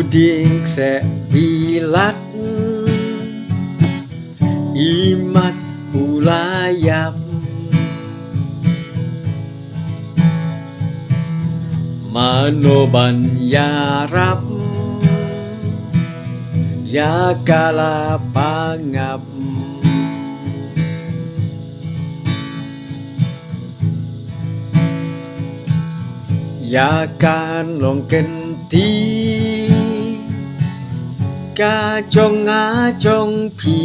uding se bilat imat ulayap manoban yarap yakala pangap yakan long kenti ka chong nga chong pi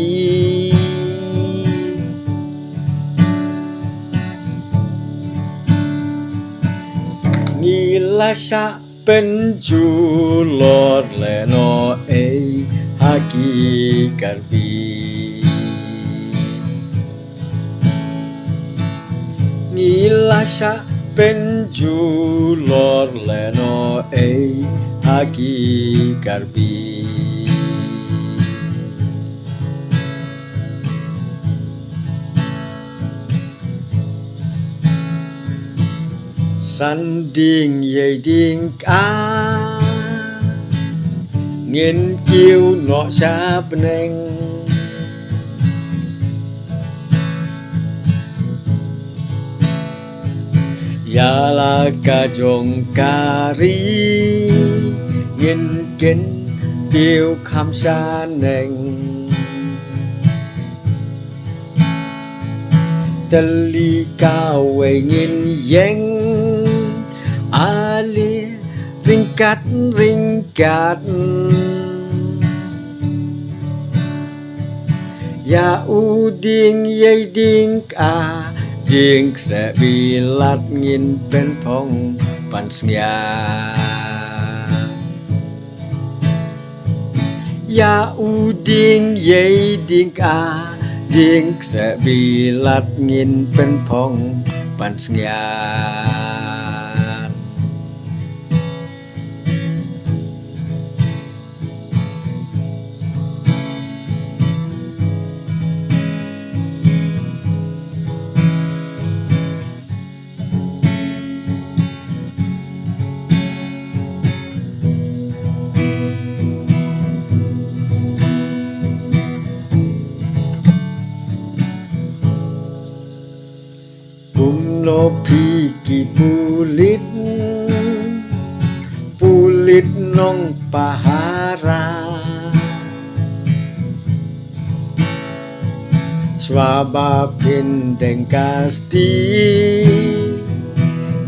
ngilasa penjulor leno haki karbi ngilasa penjulor leno haki karbi sanding ye ding a nghiên cứu nọ sa neng ya la ka jong kari nghiên kiến tiêu kham sa neng tali cao we nghiên yeng ali ringkat ya uding ye ding a ding se bilat ngin pen phong pan sngya ya uding ye ding a ding se bilat ngin pen phong pan sngya no piki pulit nong pahara swaba pindeng kasti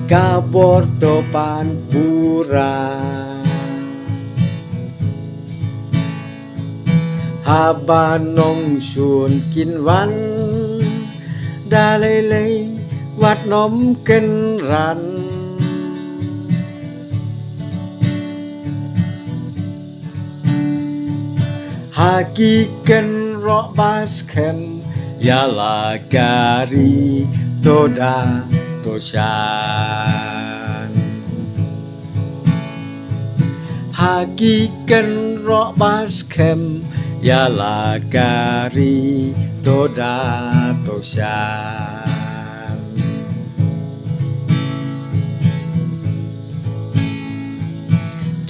kabor topan pura haba nong sun kinwan dalelei wat nom ken ran haki ken ro bas ken yala kari toda tosan haki ken ro bas ken yala kari toda tosan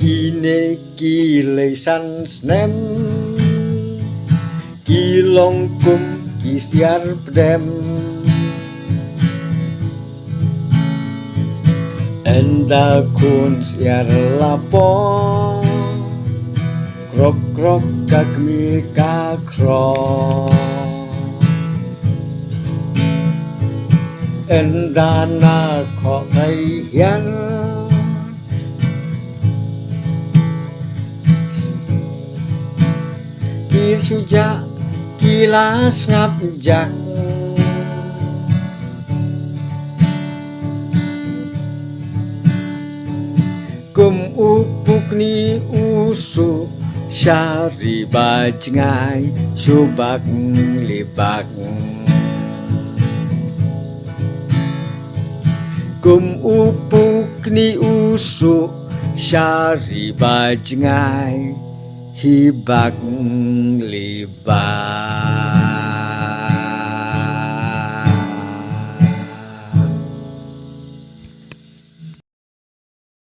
kine kilei san snem kilong kum kisiar pedem enda kun siar lapo krok krok kagmi kakro enda na kho kai hian suja kilas ngapjak kum upuk ni usu syari bajngai subak libak kum upuk ni usu syari bajngai hibak libak